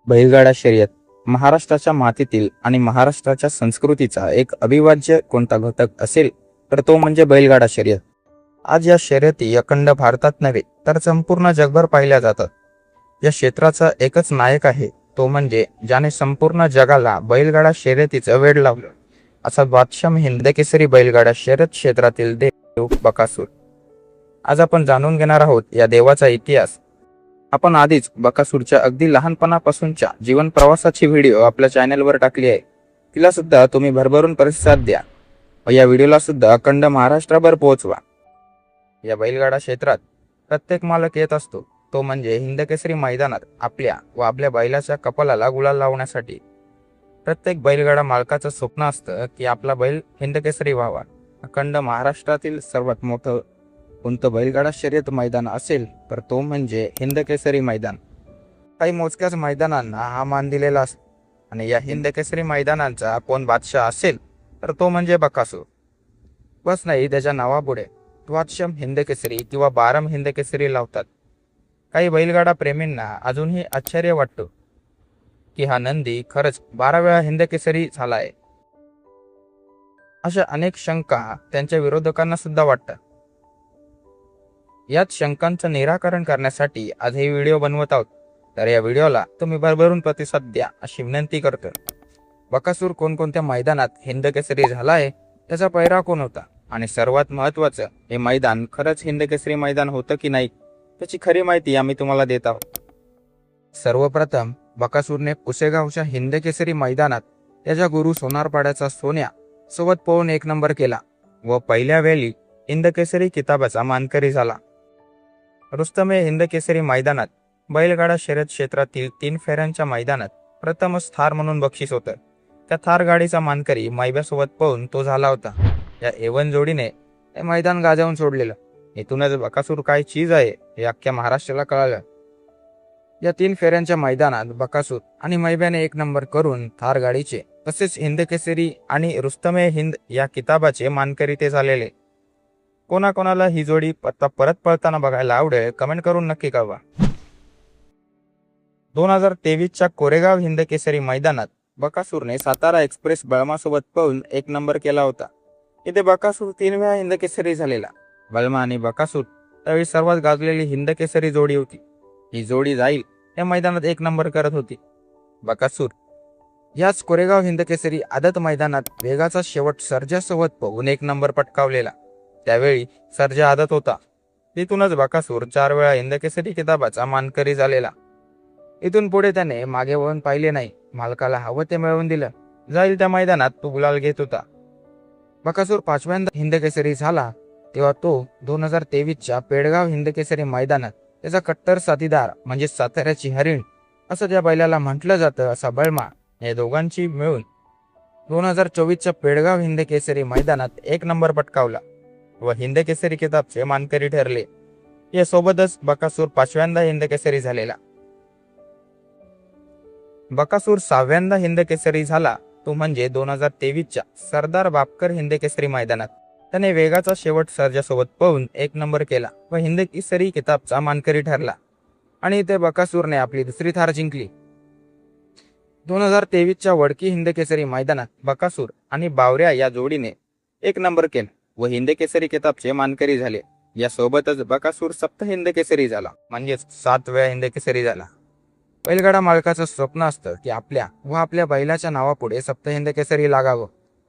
बैलगाडा शर्यत महाराष्ट्राच्या मातीतील आणि महाराष्ट्राच्या संस्कृतीचा एक अविभाज्य कोणता घटक असेल तर तो म्हणजे बैलगाडा शर्यत. आज या शर्यती अखंड भारतात नव्हे तर संपूर्ण जगभर पाहिल्या जातात. या क्षेत्राचा एकच नायक आहे, तो म्हणजे ज्याने संपूर्ण जगाला बैलगाडा शर्यतीचं वेड लावलं, असा बादशाह हिंदकेसरी बैलगाडा शर्यत क्षेत्रातील देव बकासूर. आज आपण जाणून घेणार आहोत या देवाचा इतिहास. आपण आधीच बकासूरच्या अगदी लहानपणापासूनच्या जीवन प्रवासाची व्हिडिओ आपल्या चॅनलवर टाकली आहे. तिला सुद्धा तुम्ही भरभरून प्रतिसाद द्या व या व्हिडिओला सुद्धा अखंड महाराष्ट्रभर पोहोचवा. या बैलगाडा क्षेत्रात प्रत्येक मालक येत असतो, तो म्हणजे हिंदकेसरी मैदानात आपल्या व आपल्या बैलाच्या कपालाला गुलाल लावण्यासाठी. प्रत्येक बैलगाडा मालकाचं स्वप्न असतं की आपला बैल हिंदकेसरी व्हावा. अखंड महाराष्ट्रातील सर्वात मोठं कोणतं बैलगाडा शर्यत मैदान असेल तर तो म्हणजे हिंदकेसरी मैदान. काही मोजक्याच मैदानांना हा मान दिलेला असतो आणि या हिंदकेसरी मैदानांचा कोण बादशाह असेल तर तो म्हणजे बकासूर. बस नाही, त्याच्या नावापुढे द्वादशम हिंदकेसरी किंवा बारम हिंदकेसरी लावतात. काही बैलगाडा प्रेमींना अजूनही आश्चर्य वाटतं की हा नंदी खरंच 12 वेळा हिंदकेसरी झालाय. अशा अनेक शंका त्यांच्या विरोधकांना सुद्धा वाटतात. याच शंकांचं निराकरण करण्यासाठी आज हे व्हिडिओ बनवत आहोत. तर या व्हिडिओला तुम्ही भरभरून प्रतिसाद द्या अशी विनंती करतो. बकासूर कोणकोणत्या मैदानात हिंदकेसरी झालाय, त्याचा पैरा कोण होता आणि सर्वात महत्त्वाचं, हे मैदान खरंच हिंदकेसरी मैदान होतं की नाही, त्याची खरी माहिती आम्ही तुम्हाला देत आहोत. सर्वप्रथम बकासूरने पुसेगावच्या हिंदकेसरी मैदानात त्याच्या गुरु सोनारपाड्याचा सोन्या सोबत पळून 1 नंबर केला व पहिल्या वेळी हिंदकेसरी किताबाचा मानकरी झाला. रुस्तमे हिंदकेसरी मैदानात बैलगाडा शर्यत क्षेत्रातील 3 फेऱ्यांच्या मैदानात प्रथमच थार म्हणून बक्षीस होतं. त्या थार गाडीचा मानकरी मैब्यासोबत पळून तो झाला होता. या एवन जोडीने हे मैदान गाजवून सोडलेलं. इथूनच बकासूर काय चीज आहे हे अख्ख्या महाराष्ट्राला कळालं. या 3 फेऱ्यांच्या मैदानात बकासूर आणि मैब्याने 1 नंबर करून थार गाडीचे तसेच हिंदकेसरी आणि रुस्तमे हिंद या किताबाचे मानकरी ते झालेले. कोणाकोणाला ही जोडी परत पळताना बघायला आवडेल, कमेंट करून नक्की कळवा. 2023च्या कोरेगाव हिंदकेसरी मैदानात बकासूरने सातारा एक्सप्रेस बळमासोबत पळून 1 नंबर केला होता. इथे बकासूर 3 वेळा हिंदकेसरी झालेला. बळमा आणि बकासूर त्यावेळी सर्वात गाजलेली हिंदकेसरी जोडी होती. ही जोडी जाईल या मैदानात 1 नंबर करत होती. बकासूर याच कोरेगाव हिंदकेसरी आदत मैदानात वेगाचा शेवट सर्जासोबत पळून 1 नंबर पटकावलेला. त्यावेळी सर्जा आदत होता. तिथूनच बकासूर 4 वेळा हिंदकेसरी किताबाचा मानकरी झालेला. इथून पुढे त्याने मागे वळून पाहिले नाही. मालकाला हवं ते मिळवून दिलं. जाईल त्या मैदानात तो गुलाल घेत होता. बकासूर 5व्यांदा हिंदकेसरी झाला तेव्हा तो 2023च्या पेडगाव हिंदकेसरी मैदानात त्याचा कट्टर साथीदार म्हणजे साताऱ्याची हरिण असं ज्या बैलाला म्हटलं जातं असा बळमा, या दोघांची मिळून 2024च्या पेडगाव हिंदकेसरी मैदानात 1 नंबर पटकावला व हिंदकेसरी किताबचे मानकरी ठरले. यासोबतच बकासूर 5व्यांदा हिंदकेसरी झालेला. बकासूर 6व्यांदा हिंदकेसरी झाला तो म्हणजे 2023च्या सरदार बापकर हिंदकेसरी मैदानात. त्याने वेगाचा शेवट सर्जासोबत पळून 1 नंबर केला व हिंदकेसरी किताबचा मानकरी ठरला आणि इथे बकासूरने आपली दुसरी थार जिंकली. 2023च्या वडकी हिंदकेसरी मैदानात बकासूर आणि बावऱ्या या जोडीने 1 नंबर केला व हिंदकेसरी किताबचे मानकरी झाले. यासोबतच बकासूर 7 हिंदकेसरी झाला, म्हणजेच 7 वेळा हिंदकेसरी झाला. बैलगाडा मालकाचं स्वप्न असतं की आपल्या व आपल्या बैलाच्या नावापुढे 7 हिंदकेसरी लागावं.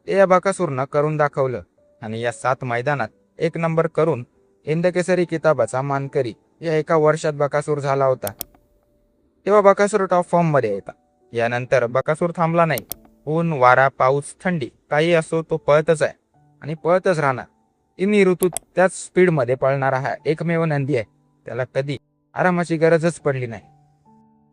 ते या बकासूरनं करून दाखवलं आणि या 7 मैदानात 1 नंबर करून हिंदकेसरी किताबाचा मानकरी या एका वर्षात बकासूर झाला होता. तेव्हा बकासूर टॉप फॉर्म मध्ये येतात. यानंतर बकासूर थांबला नाही. ऊन, वारा, पाऊस, थंडी काही असो, तो पळतच आहे आणि पळतच राहणार. तिन्ही ऋतूत त्याच स्पीडमध्ये पळणारा हा एकमेव नंदी आहे. त्याला कधी आरामाची गरजच पडली नाही.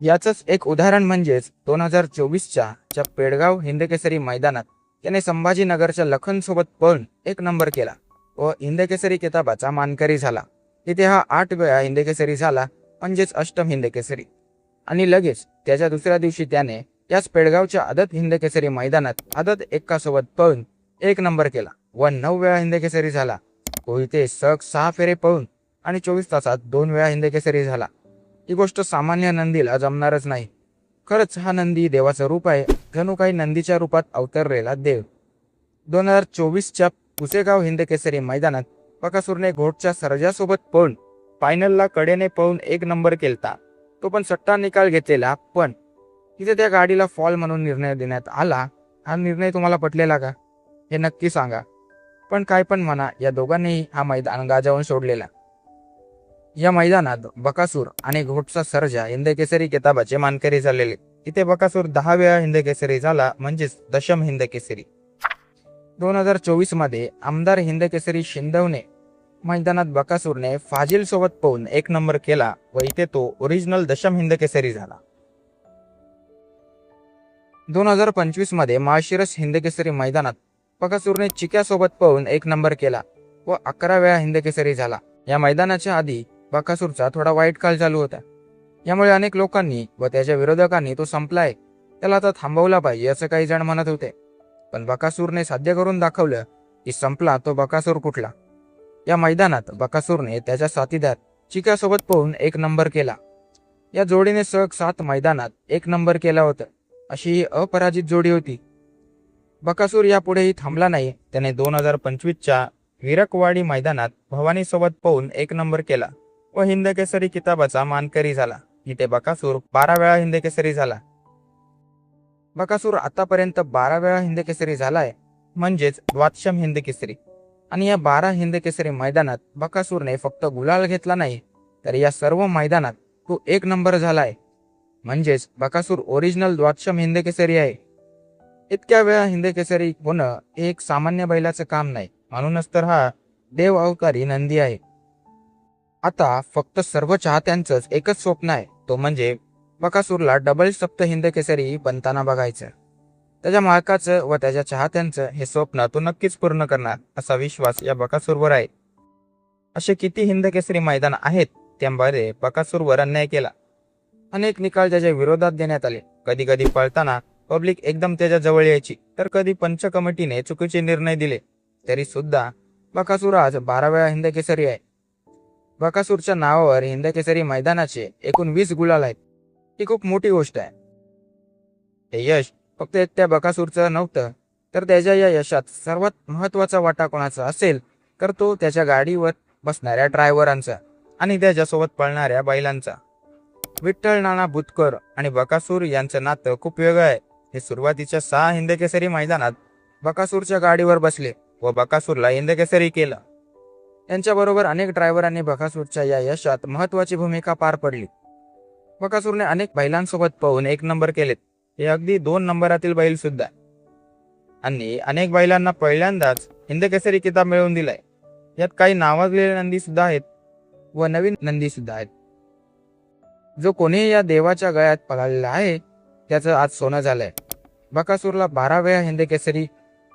याचंच एक उदाहरण म्हणजेच 2024च्या पेडगाव हिंदकेसरी मैदानात त्याने संभाजीनगरच्या लखन सोबत पळून 1 नंबर केला व हिंदकेसरी किताबाचा मानकरी झाला. तिथे हा 8 वेळा हिंदकेसरी झाला, म्हणजेच अष्टम हिंदकेसरी. आणि लगेच त्याच्या दुसऱ्या दिवशी त्याने याच पेडगावच्या आदत हिंदकेसरी मैदानात आदत एक्कासोबत पळून 1 नंबर केला व 9 वेळा हिंदकेसरी झाला. तो इथे सग 6 फेरे पळून आणि 24 तासात 2 वेळा हिंदकेसरी झाला. ही गोष्ट सामान्य नंदीला जमणारच नाही. खरंच हा नंदी देवाचं रूप आहे, जणू काही नंदीच्या रूपात अवतरलेला देव. 2024च्या पुसेगाव हिंदकेसरी मैदानात बकासूरने घोटच्या सर्जासोबत पळून फायनलला कडेने पळून 1 नंबर केलता. तो पण सट्टा निकाल घेतलेला, पण तिथे त्या गाडीला फॉल म्हणून निर्णय देण्यात आला. हा निर्णय तुम्हाला पटलेला का हे नक्की सांगा. पण काय पण म्हणा, या दोघांनीही हा मैदान गाजवून सोडलेला. या मैदानात बकासूर आणि घोटचा सर्जा हिंदकेसरी किताबाचे मानकरी झालेले. इथे बकासूर 10 वेळा हिंदकेसरी झाला, म्हणजेच दशम हिंदकेसरी. 2024 मध्ये आमदार हिंदकेसरी शिंदवणे मैदानात बकासूरने फाजिल सोबत पळून 1 नंबर केला व इथे तो ओरिजिनल दशम हिंदकेसरी झाला. 2025 मध्ये माळशिरस हिंदकेसरी मैदानात बकासूरने चिक्यासोबत पळून 1 नंबर केला व 11 वेळा हिंदकेसरी झाला. या मैदानाच्या आधी बकासूरचा थोडा वाईट काळ चालू होता. यामुळे अनेक लोकांनी व त्याच्या विरोधकांनी तो संपलाय, त्याला आता थांबवला पाहिजे असं काही जण म्हणत होते. पण बकासूरने साध्य करून दाखवलं की संपला तो बकासूर कुठला. या मैदानात बकासूरने त्याच्या साथीदार चिक्यासोबत पळून 1 नंबर केला. या जोडीने सलग 7 मैदानात 1 नंबर केला होता. अशी ही अपराजित जोडी होती. बकासूर यापुढेही थांबला नाही. त्याने 2025च्या विरकवाडी मैदानात भवानीसोबत पळून 1 नंबर केला व हिंदकेसरी किताबाचा मानकरी झाला. इथे बकासूर 12 वेळा हिंदकेसरी झाला. बकासूर आतापर्यंत 12 वेळा हिंदकेसरी झालाय, म्हणजेच द्वादशम हिंदकेसरी. आणि या 12 हिंदकेसरी मैदानात बकासूरने फक्त गुलाल घेतला नाही, तर या सर्व मैदानात तो 1 नंबर झालाय, म्हणजेच बकासूर ओरिजिनल द्वादशम हिंदकेसरी आहे. इतक्या वेळा हिंदकेसरी होणं हे एक सामान्य बैलाचं काम नाही, म्हणूनच तर हा देव अवतारी नंदी आहे. आता फक्त सर्व चाहत्यांचंच एकच स्वप्न आहे, तो म्हणजे बकासूरला डबल सप्त हिंदकेसरी बनताना बघायचं. त्याच्या मालकाचं व त्याच्या चाहत्यांचं हे स्वप्न तो नक्कीच पूर्ण करणार असा विश्वास या बकासूरवर आहे. असे किती हिंदकेसरी मैदान आहेत त्यामध्ये बकासूरवर अन्याय केला. अनेक निकाल त्याच्या विरोधात देण्यात आले. कधी कधी पळताना पब्लिक एकदम त्याच्या जवळ यायची, तर कधी पंच कमिटीने चुकीचे निर्णय दिले. तरी सुद्धा बकासूर आज 12 वेळा हिंदकेसरी आहे. बकासूरच्या नावावर हिंदकेसरी मैदानाचे एकूण 20 गुलाल आहेत. ही खूप मोठी गोष्ट आहे. हे यश फक्त एकट्या बकासूरचं नव्हतं, तर त्याच्या या यशात सर्वात महत्त्वाचा वाटा कोणाचा असेल तर तो त्याच्या गाडीवर बसणाऱ्या ड्रायव्हरांचा आणि त्याच्यासोबत पळणाऱ्या बैलांचा. विठ्ठल नाना बुतकर आणि बकासूर यांचं नातं खूप वेगळं आहे. हे सुरुवातीच्या 6 हिंदकेसरी मैदानात बकासूरच्या गाडीवर बसले व बकासूरला हिंदकेसरी केलं. यांच्याबरोबर अनेक ड्रायव्हरांनी बकासूरच्या या यशात महत्त्वाची भूमिका पार पडली. बकासूरने अनेक बैलांसोबत पळून 1 नंबर केलेत. हे अगदी 2 नंबरातील बैल सुद्धा, आणि अनेक बैलांना पहिल्यांदाच हिंदकेसरी किताब मिळवून दिलाय. यात काही नावाजलेले नंदी सुद्धा आहेत व नवीन नंदी सुद्धा आहेत. जो कोणी या देवाच्या गळ्यात पळालेला आहे त्याचं आज सोनं झालंय. बकासूरला 12 वेळा हिंदकेसरी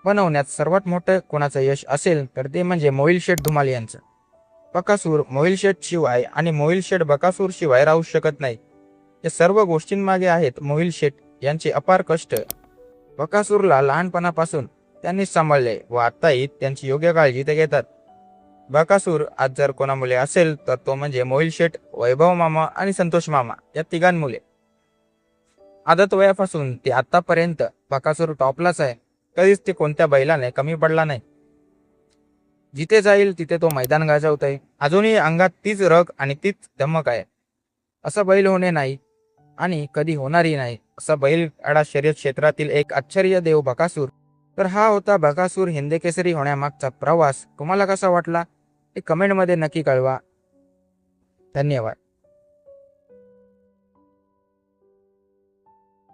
बनवण्यात सर्वात मोठं कोणाचं यश असेल तर ते म्हणजे मोहिल शेठ धुमाल यांचं. बकासूर मोहिल शेठ शिवाय आणि मोहिल शेठ बकासूर शिवाय राहू शकत नाही. या सर्व गोष्टींमागे आहेत मोहिल शेठ यांचे अपार कष्ट. बकासूरला लहानपणापासून त्यांनीच सांभाळले व आताही त्यांची योग्य काळजी ते घेतात. बकासूर आज जर कोणा मुले असेल तर तो म्हणजे मोहिल शेठ, वैभव मामा आणि संतोष मामा या तिघांमुले. आदत वयापासून ते आतापर्यंत बकासूर टॉपलाच आहे. कधीच ते कोणत्या बैलाने कमी पडला नाही. जिथे जाईल तिथे तो मैदान गाजवत आहे. अजूनही अंगात तीच रग आणि तीच धमक आहे. असा बैल होणे नाही आणि कधी होणारही नाही. असा बैलगाडा शर्यत क्षेत्रातील एक आश्चर्य देव बकासूर. तर हा होता बकासूर हिंदकेसरी होण्यामागचा प्रवास. तुम्हाला कसा वाटला हे कमेंटमध्ये नक्की कळवा. धन्यवाद.